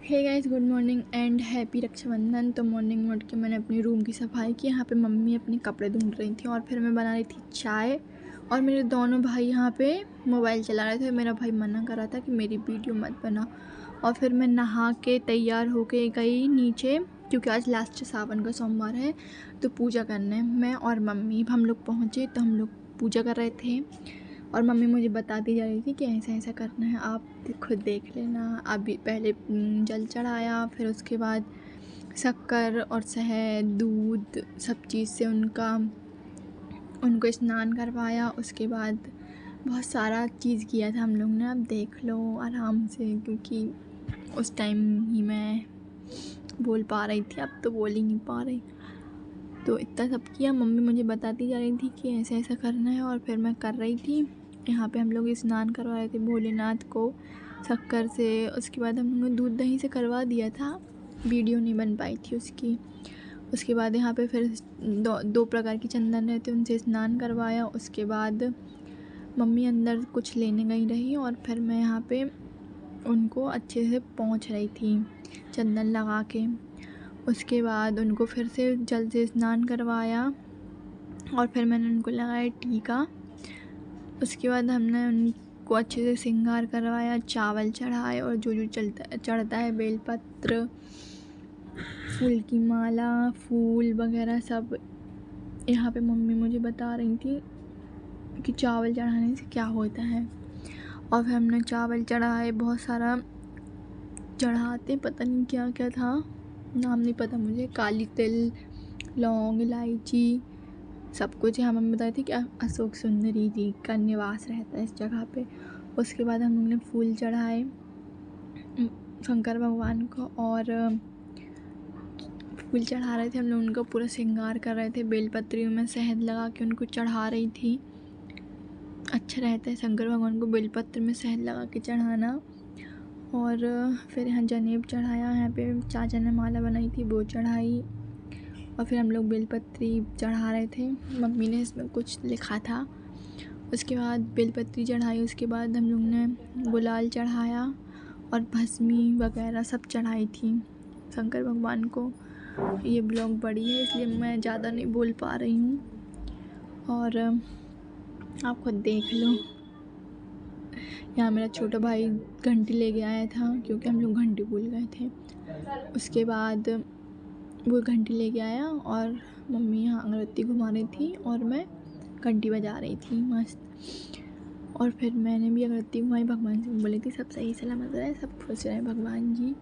Hey guys, good morning and happy Rakshabandhan. तो morning में उठ के मैंने अपनी रूम की सफाई की। यहाँ पे मम्मी अपने कपड़े ढूंढ रही थी और फिर मैं बना रही थी चाय। और मेरे दोनों भाई यहाँ पे मोबाइल चला रहे थे। मेरा भाई मना कर रहा था कि मेरी वीडियो मत बना। और फिर मैं नहा के तैयार होके गई नीचे, क्योंकि आज लास्ट सावन का सोमवार है तो पूजा करने मैं और मम्मी हम लोग पहुँचे। तो हम लोग पूजा कर रहे थे और मम्मी मुझे बताती जा रही थी कि ऐसा ऐसा करना है, आप खुद देख लेना। अभी पहले जल चढ़ाया, फिर उसके बाद शक्कर और शहद दूध सब चीज़ से उनको स्नान करवाया। उसके बाद बहुत सारा चीज़ किया था हम लोग ने। अब देख लो आराम से, क्योंकि उस टाइम ही मैं बोल पा रही थी, अब तो बोल ही नहीं पा रही। तो इतना सब किया, मम्मी मुझे बताती जा रही थी कि ऐसा ऐसा करना है और फिर मैं कर रही थी। यहाँ पे हम लोग स्नान करवा रहे थे भोलेनाथ को शक्कर से। उसके बाद हम लोगों ने दूध दही से करवा दिया था, वीडियो नहीं बन पाई थी उसकी। उसके बाद यहाँ पे फिर दो प्रकार के चंदन रहते, उनसे स्नान करवाया। उसके बाद मम्मी अंदर कुछ लेने गई रही और फिर मैं यहाँ पे उनको अच्छे से पोंछ रही थी चंदन लगा के। उसके बाद उनको फिर से जल से स्नान करवाया और फिर मैंने उनको लगाया टीका। उसके बाद हमने उनको अच्छे से श्रृंगार करवाया, चावल चढ़ाए और जो जो चढ़ता है बेलपत्र, फूल की माला, फूल वगैरह सब। यहाँ पे मम्मी मुझे बता रही थी कि चावल चढ़ाने से क्या होता है। और फिर हमने चावल चढ़ाए, बहुत सारा चढ़ाते, पता नहीं क्या क्या था, नाम नहीं पता मुझे, काली तिल, लौंग, इलायची, सब कुछ। यहाँ मम्मी बताई थी कि अशोक सुंदरी जी का निवास रहता है इस जगह पे। उसके बाद हम लोग ने फूल चढ़ाए शंकर भगवान को और फूल चढ़ा रहे थे हम लोग, उनका पूरा श्रृंगार कर रहे थे। बेलपत्रियों में शहद लगा के उनको चढ़ा रही थी। अच्छा रहता है शंकर भगवान को बेलपत्र में शहद लगा के चढ़ाना। और फिर यहाँ जनेब चढ़ाया, यहाँ पे चाचा ने माला बनाई थी वो चढ़ाई। और फिर हम लोग बेलपत्री चढ़ा रहे थे, मम्मी ने इसमें कुछ लिखा था। उसके बाद बेलपत्री चढ़ाई, उसके बाद हम लोग ने गुलाल चढ़ाया और भस्मी वगैरह सब चढ़ाई थी शंकर भगवान को। ये ब्लॉग बड़ी है इसलिए मैं ज़्यादा नहीं बोल पा रही हूँ और आप खुद देख लो। यहाँ मेरा छोटा भाई घंटी ले गया आया था, क्योंकि हम लोग घंटी भूल गए थे। उसके बाद वो घंटी लेके आया और मम्मी यहाँ अगरबत्ती घुमा रही थी और मैं घंटी बजा रही थी मस्त। और फिर मैंने भी अगरबत्ती घुमाई, भगवान से बोली थी सब सही सलामत रहे, सब खुश रहे भगवान जी।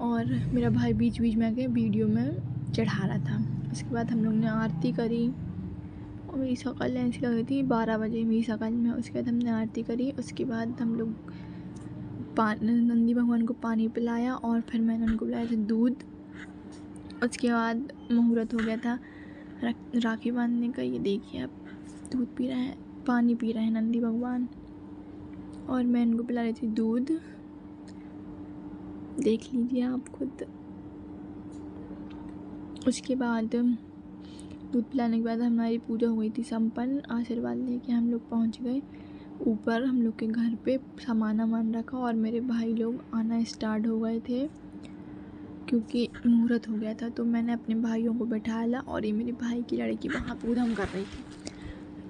और मेरा भाई बीच बीच में आके वीडियो में चढ़ा रहा था। उसके बाद हम लोग ने आरती करी और मेरी शक्ल ऐसी लग रही थी 12 बजे मेरी शक्ल में। उसके बाद हमने आरती करी। उसके बाद हम लोग नंदी भगवान को पानी पिलाया और फिर मैंने उनको पिलाया था दूध। उसके बाद मुहूर्त हो गया था राखी बांधने का। ये देखिए अब दूध पी रहे हैं, पानी पी रहे हैं नंदी भगवान और मैं इनको पिला रही थी दूध, देख लीजिए आप खुद। उसके बाद दूध पिलाने के बाद हमारी पूजा हो गई थी संपन्न। आशीर्वाद लेके हम लोग पहुंच गए ऊपर हम लोग के घर पे, सामान वामान रखा और मेरे भाई लोग आना स्टार्ट हो गए थे क्योंकि मुहूर्त हो गया था। तो मैंने अपने भाइयों को बैठाया और ये मेरे भाई की लड़की वहाँ पे उधम कर रही थी।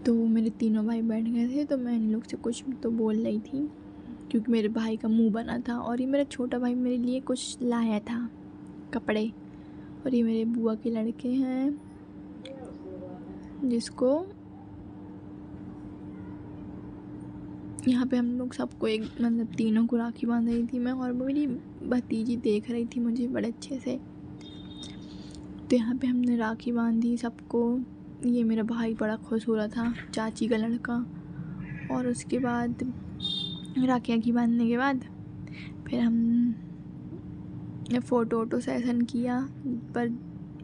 तो मेरे तीनों भाई बैठ गए थे तो मैं इन लोग से कुछ तो बोल रही थी, क्योंकि मेरे भाई का मुंह बना था। और ये मेरा छोटा भाई मेरे लिए कुछ लाया था, कपड़े। और ये मेरे बुआ के लड़के हैं जिसको यहाँ पे हम लोग सबको एक मतलब तीनों को राखी बांध रही थी मैं, और मेरी भतीजी देख रही थी मुझे बड़े अच्छे से। तो यहाँ पे हमने राखी बांधी सबको। ये मेरा भाई बड़ा खुश हो रहा था, चाची का लड़का। और उसके बाद राखी बांधने के बाद फिर हमने फ़ोटो सेशन किया, पर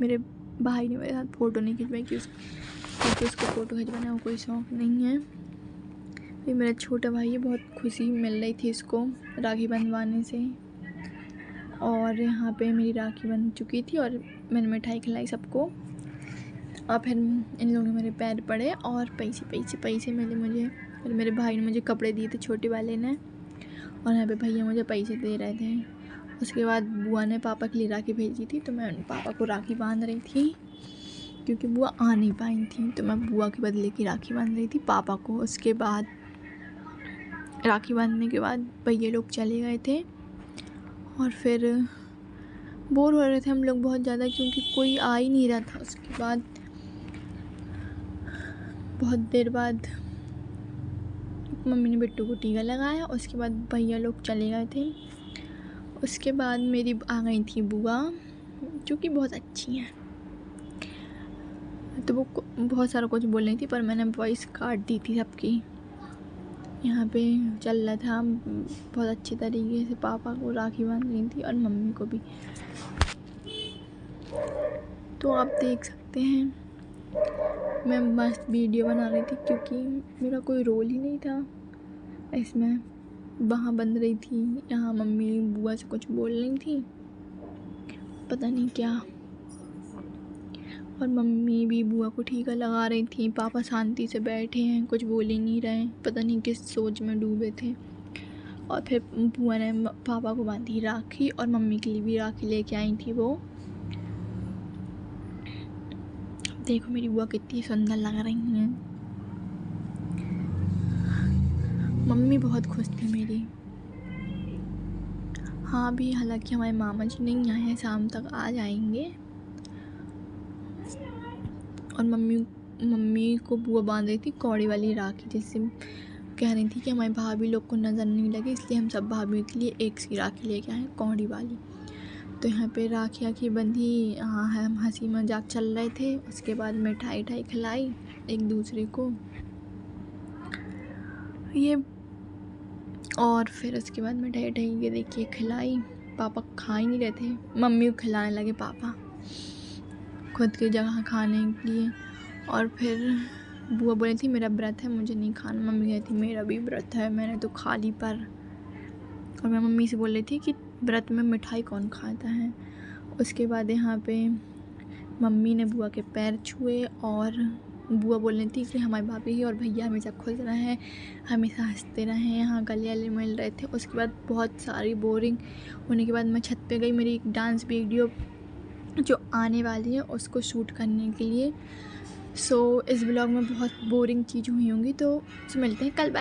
मेरे भाई ने मेरे साथ फ़ोटो नहीं खिंचवाई क्योंकि उसको फ़ोटो खिंचवाने का कोई शौक़ नहीं है। ये मेरा छोटा भाई है, बहुत खुशी मिल रही थी इसको राखी बंधवाने से। और यहाँ पे मेरी राखी बन चुकी थी और मैंने मिठाई खिलाई सबको। और फिर इन लोगों ने मेरे पैर पड़े और पैसे मिले मुझे। और मेरे भाई ने मुझे कपड़े दिए थे छोटे वाले ने, और यहाँ पे भैया मुझे पैसे दे रहे थे। उसके बाद बुआ ने पापा के लिए राखी भेजी थी, तो मैं पापा को राखी बांध रही थी क्योंकि बुआ आ नहीं पाई थी, तो मैं बुआ के बदले की राखी बांध रही थी पापा को। उसके बाद राखी बांधने के बाद भैया लोग चले गए थे और फिर बोर हो रहे थे हम लोग बहुत ज़्यादा क्योंकि कोई आ ही नहीं रहा था। उसके बाद बहुत देर बाद मम्मी ने बिट्टू को टीका लगाया, उसके बाद भैया लोग चले गए थे। उसके बाद मेरी आ गई थी बुआ जो कि बहुत अच्छी हैं, तो वो बहुत सारा कुछ बोल रही थी पर मैंने वॉइस काट दी थी सबकी। यहाँ पे चल रहा था, बहुत अच्छे तरीके से पापा को राखी बांध रही थी और मम्मी को भी, तो आप देख सकते हैं मैं मस्त वीडियो बना रही थी क्योंकि मेरा कोई रोल ही नहीं था इसमें। वहाँ बंद रही थी, यहाँ मम्मी बुआ से कुछ बोल रही थी, पता नहीं क्या, और मम्मी भी बुआ को टीका लगा रही थी। पापा शांति से बैठे हैं, कुछ बोल ही नहीं रहे, पता नहीं किस सोच में डूबे थे। और फिर बुआ ने पापा को बांधी राखी और मम्मी के लिए भी राखी लेके आई थी वो। देखो मेरी बुआ कितनी सुंदर लग रही हैं। मम्मी बहुत खुश थी मेरी। हाँ अभी हालांकि हमारे मामा जी नहीं आए हैं, शाम तक आ जाएंगे। और मम्मी को बुआ बांध रही थी कौड़ी वाली राखी, जिससे कह रही थी कि हमारे भाभी लोग को नज़र नहीं लगे, इसलिए हम सब भाभी के लिए एक सी राखी लेके आए कौड़ी वाली। तो यहाँ पे राखी बंधी, हाँ हम हंसी मजाक चल रहे थे। उसके बाद मिठाई खिलाई एक दूसरे को ये, और फिर उसके बाद मिठाई ये देखिए खिलाई। पापा खा ही नहीं रहे थे, मम्मी को खिलाने लगे पापा खुद की जगह खाने के लिए। और फिर बुआ बोली थी मेरा व्रत है, मुझे नहीं खाना। मम्मी कहती थी मेरा भी व्रत है, मैंने तो खा ली पर। और मैं मम्मी से बोल रही थी कि व्रत में मिठाई कौन खाता है। उसके बाद यहाँ पे मम्मी ने बुआ के पैर छुए और बुआ बोल रही थी कि हमारे भाभी और भैया हमेशा खुश रहें, हमेशा हंसते रहें, यहाँ गले मिल रहे थे। उसके बाद बहुत सारी बोरिंग होने के बाद मैं छत पे गई मेरी एक डांस वीडियो जो आने वाली है उसको शूट करने के लिए। सो इस ब्लॉग में बहुत बोरिंग चीज़ हुई होंगी, तो मिलते हैं कल।